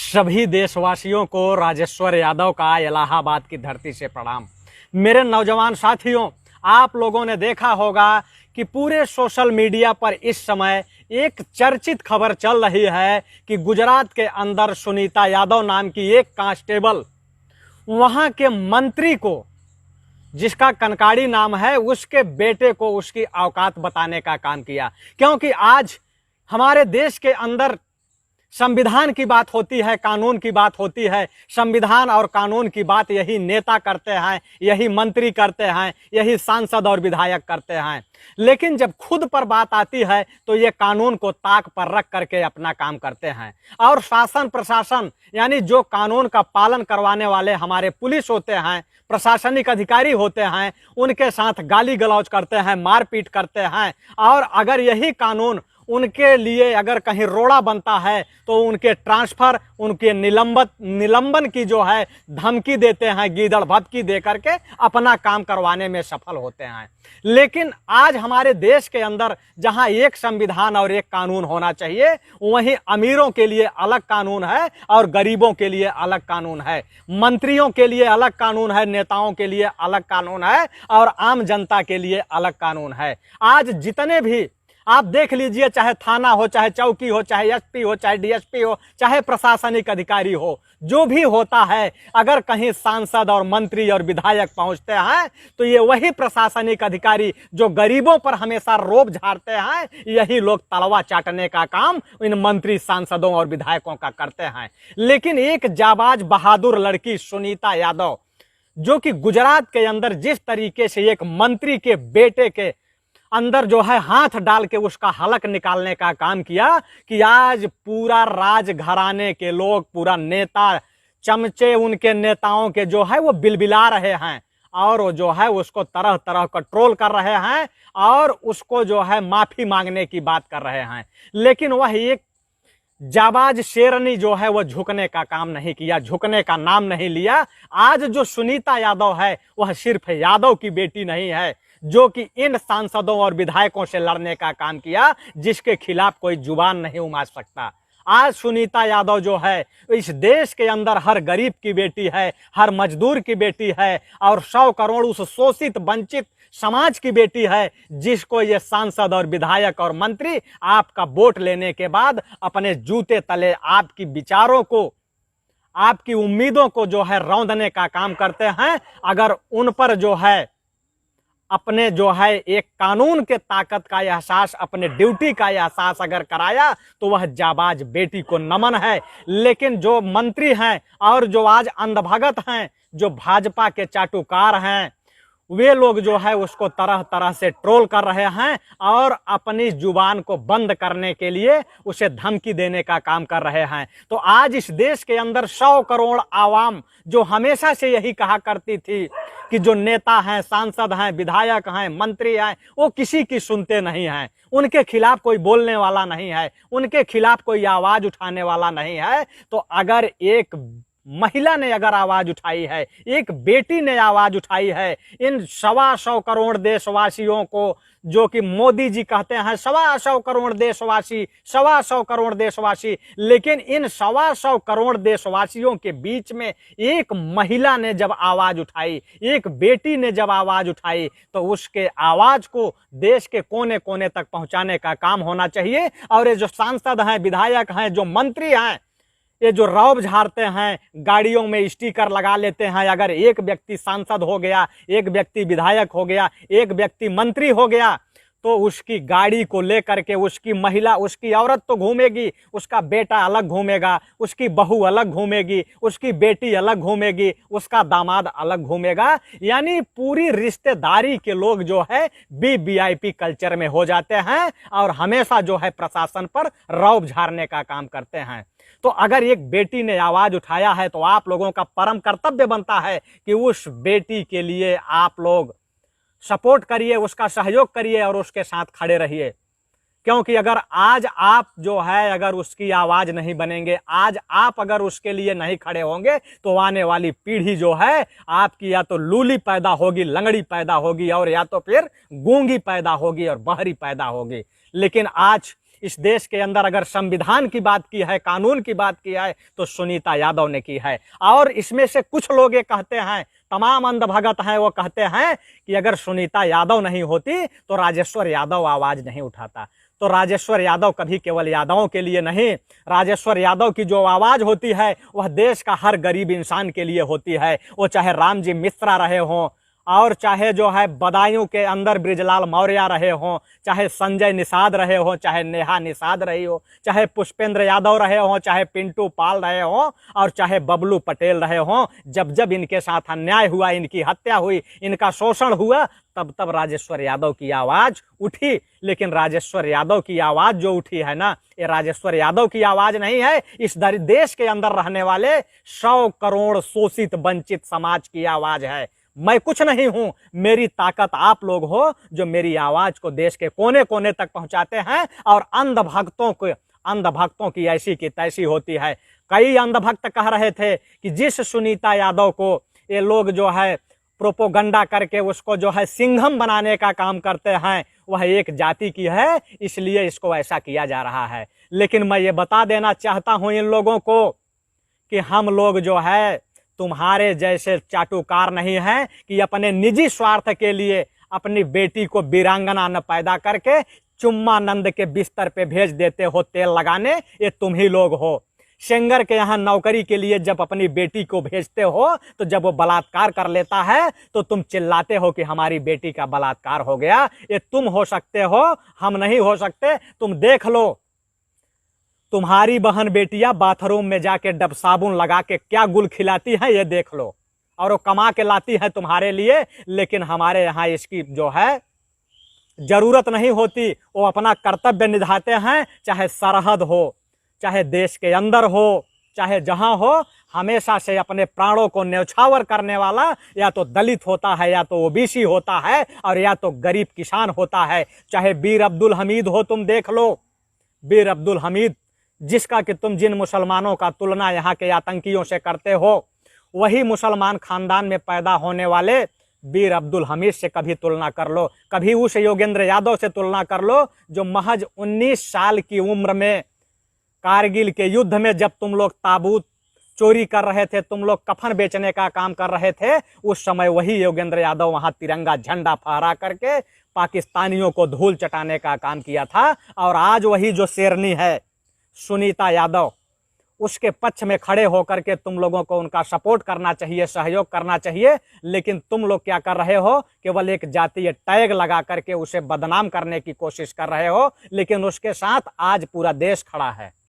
सभी देशवासियों को राजेश्वर यादव का इलाहाबाद की धरती से प्रणाम। मेरे नौजवान साथियों, आप लोगों ने देखा होगा कि पूरे सोशल मीडिया पर इस समय एक चर्चित खबर चल रही है कि गुजरात के अंदर सुनीता यादव नाम की एक कांस्टेबल वहां के मंत्री को, जिसका कनकाड़ी नाम है, उसके बेटे को उसकी औकात बताने का काम किया। क्योंकि आज हमारे देश के अंदर संविधान की बात होती है, कानून की बात होती है। संविधान और कानून की बात यही नेता करते हैं, यही मंत्री करते हैं, यही सांसद और विधायक करते हैं। लेकिन जब खुद पर बात आती है तो ये कानून को ताक पर रख करके अपना काम करते हैं। और शासन प्रशासन यानी जो कानून का पालन करवाने वाले हमारे पुलिस होते हैं, प्रशासनिक अधिकारी होते हैं, उनके साथ गाली गलौज करते हैं, मारपीट करते हैं। और अगर यही कानून उनके लिए अगर कहीं रोड़ा बनता है तो उनके ट्रांसफर, उनके निलंबन की जो है धमकी देते हैं, गीदड़ भभकी दे करके अपना काम करवाने में सफल होते हैं। लेकिन आज हमारे देश के अंदर जहां एक संविधान और एक कानून होना चाहिए, वहीं अमीरों के लिए अलग कानून है और गरीबों के लिए अलग कानून है, मंत्रियों के लिए अलग कानून है, नेताओं के लिए अलग कानून है और आम जनता के लिए अलग कानून है। आज जितने भी आप देख लीजिए, चाहे थाना हो, चाहे चौकी हो, चाहे एसपी हो, चाहे डीएसपी हो, चाहे प्रशासनिक अधिकारी हो, जो भी होता है, अगर कहीं सांसद और मंत्री और विधायक पहुंचते हैं तो ये वही प्रशासनिक अधिकारी जो गरीबों पर हमेशा रोब झाड़ते हैं, यही लोग तलवा चाटने का काम इन मंत्री, सांसदों और विधायकों का करते हैं। लेकिन एक जाबाज बहादुर लड़की सुनीता यादव, जो कि गुजरात के अंदर जिस तरीके से एक मंत्री के बेटे के अंदर जो है हाथ डाल के उसका हलक निकालने का काम किया, कि आज पूरा राज घराने के लोग, पूरा नेता चमचे उनके नेताओं के जो है वो बिलबिला रहे हैं और वो जो है उसको तरह तरह का ट्रोल कर रहे हैं और उसको जो है माफी मांगने की बात कर रहे हैं। लेकिन वह एक जाबाज शेरनी जो है वो झुकने का काम नहीं किया, झुकने का नाम नहीं लिया। आज जो सुनीता यादव है वह सिर्फ यादव की बेटी नहीं है, जो कि इन सांसदों और विधायकों से लड़ने का काम किया, जिसके खिलाफ कोई जुबान नहीं उमार सकता। आज सुनीता यादव जो है इस देश के अंदर हर गरीब की बेटी है, हर मजदूर की बेटी है और 100 करोड़ उस शोषित वंचित समाज की बेटी है, जिसको ये सांसद और विधायक और मंत्री आपका वोट लेने के बाद अपने जूते तले आपकी विचारों को, आपकी उम्मीदों को जो है रौंदने का काम करते हैं। अगर उन पर जो है अपने जो है एक कानून के ताकत का एहसास, अपने ड्यूटी का एहसास अगर कराया तो वह जाबाज बेटी को नमन है। लेकिन जो मंत्री हैं और जो आज अंधभगत हैं, जो भाजपा के चाटुकार हैं, वे लोग जो है उसको तरह तरह से ट्रोल कर रहे हैं और अपनी जुबान को बंद करने के लिए उसे धमकी देने का काम कर रहे हैं। तो आज इस देश के अंदर 100 करोड़ आवाम जो हमेशा से यही कहा करती थी कि जो नेता हैं, सांसद हैं, विधायक हैं, मंत्री हैं, वो किसी की सुनते नहीं हैं, उनके खिलाफ कोई बोलने वाला नहीं है, उनके खिलाफ कोई आवाज उठाने वाला नहीं है। तो अगर एक महिला ने अगर आवाज उठाई है, एक बेटी ने आवाज उठाई है, इन 125 करोड़ देशवासियों को, जो कि मोदी जी कहते हैं 125 करोड़ देशवासी, 125 करोड़ देशवासी, लेकिन इन 125 करोड़ देशवासियों के बीच में एक महिला ने जब आवाज उठाई, एक बेटी ने जब आवाज उठाई, तो उसके आवाज को देश के कोने कोने तक पहुंचाने का काम होना चाहिए। और ये जो सांसद हैं, विधायक हैं, जो मंत्री हैं, ये जो रौब झाड़ते हैं, गाड़ियों में स्टिकर लगा लेते हैं, अगर एक व्यक्ति सांसद हो गया, एक व्यक्ति विधायक हो गया, एक व्यक्ति मंत्री हो गया, तो उसकी गाड़ी को लेकर के उसकी महिला, उसकी औरत तो घूमेगी, उसका बेटा अलग घूमेगा, उसकी बहू अलग घूमेगी, उसकी बेटी अलग घूमेगी, उसका दामाद अलग घूमेगा। यानी पूरी रिश्तेदारी के लोग जो है वीवीआईपी कल्चर में हो जाते हैं और हमेशा जो है प्रशासन पर रौब झाड़ने का काम करते हैं। तो अगर एक बेटी ने आवाज उठाया है तो आप लोगों का परम कर्तव्य बनता है कि उस बेटी के लिए आप लोग सपोर्ट करिए, उसका सहयोग करिए और उसके साथ खड़े रहिए। क्योंकि अगर आज आप जो है अगर उसकी आवाज नहीं बनेंगे, आज आप अगर उसके लिए नहीं खड़े होंगे, तो आने वाली पीढ़ी जो है आपकी या तो लूली पैदा होगी, लंगड़ी पैदा होगी, और या तो फिर गूंगी पैदा होगी और बहरी पैदा होगी। लेकिन आज इस देश के अंदर अगर संविधान की बात की है, कानून की बात की है, तो सुनीता यादव ने की है। और इसमें से कुछ लोग ये कहते हैं, तमाम अंधभगत हैं, वो कहते हैं कि अगर सुनीता यादव नहीं होती तो राजेश्वर यादव आवाज नहीं उठाता। तो राजेश्वर यादव कभी केवल यादवों के लिए नहीं, राजेश्वर यादव की जो आवाज होती है वह देश का हर गरीब इंसान के लिए होती है। वो चाहे रामजी मिश्रा रहे हों, और चाहे जो है बदायूं के अंदर बृजलाल मौर्य रहे हों, चाहे संजय निषाद रहे हों, चाहे नेहा निषाद रही हो, चाहे पुष्पेंद्र यादव रहे हों, चाहे पिंटू पाल रहे हों, और चाहे बबलू पटेल रहे हों, जब जब इनके साथ अन्याय हुआ, इनकी हत्या हुई, इनका शोषण हुआ, तब तब राजेश्वर यादव की आवाज उठी। लेकिन राजेश्वर यादव की आवाज जो उठी है ना, ये राजेश्वर यादव की आवाज नहीं है, इस देश के अंदर रहने वाले 100 करोड़ शोषित वंचित समाज की आवाज है। मैं कुछ नहीं हूं, मेरी ताकत आप लोग हो जो मेरी आवाज को देश के कोने कोने तक पहुंचाते हैं। और अंधभक्तों की ऐसी की तैसी होती है। कई अंधभक्त कह रहे थे कि जिस सुनीता यादव को ये लोग जो है प्रोपोगंडा करके उसको जो है सिंघम बनाने का काम करते हैं, वह एक जाति की है, इसलिए इसको ऐसा किया जा रहा है। लेकिन मैं ये बता देना चाहता हूं इन लोगों को कि हम लोग जो है तुम्हारे जैसे चाटुकार नहीं हैं कि अपने निजी स्वार्थ के लिए अपनी बेटी को वीरांगना न पैदा करके चुम्मानंद के बिस्तर पे भेज देते हो तेल लगाने। ये तुम ही लोग हो। सेंगर के यहाँ नौकरी के लिए जब अपनी बेटी को भेजते हो, तो जब वो बलात्कार कर लेता है तो तुम चिल्लाते हो कि हमारी बेटी का बलात्कार हो गया। ये तुम हो सकते हो, हम नहीं हो सकते। तुम देख लो, तुम्हारी बहन बेटियां बाथरूम में जाके डब साबुन लगा के क्या गुल खिलाती हैं, ये देख लो। और वो कमा के लाती है तुम्हारे लिए, लेकिन हमारे यहाँ इसकी जो है जरूरत नहीं होती। वो अपना कर्तव्य निभाते हैं, चाहे सरहद हो, चाहे देश के अंदर हो, चाहे जहां हो। हमेशा से अपने प्राणों को न्यौछावर करने वाला या तो दलित होता है, या तो ओबीसी होता है, और या तो गरीब किसान होता है। चाहे बीर अब्दुल हमीद हो, तुम देख लो, बीर अब्दुल हमीद, जिसका कि तुम जिन मुसलमानों का तुलना यहाँ के आतंकियों से करते हो, वही मुसलमान खानदान में पैदा होने वाले बीर अब्दुल हमीद से कभी तुलना कर लो। कभी उस योगेंद्र यादव से तुलना कर लो जो महज 19 साल की उम्र में कारगिल के युद्ध में जब तुम लोग ताबूत चोरी कर रहे थे, तुम लोग कफन बेचने का काम कर रहे थे, उस समय वही योगेंद्र यादव वहां तिरंगा झंडा फहरा करके पाकिस्तानियों को धूल चटाने का काम किया था। और आज वही जो शेरनी है सुनीता यादव, उसके पक्ष में खड़े होकर के तुम लोगों को उनका सपोर्ट करना चाहिए, सहयोग करना चाहिए। लेकिन तुम लोग क्या कर रहे हो, केवल एक जातीय टैग लगा करके उसे बदनाम करने की कोशिश कर रहे हो। लेकिन उसके साथ आज पूरा देश खड़ा है।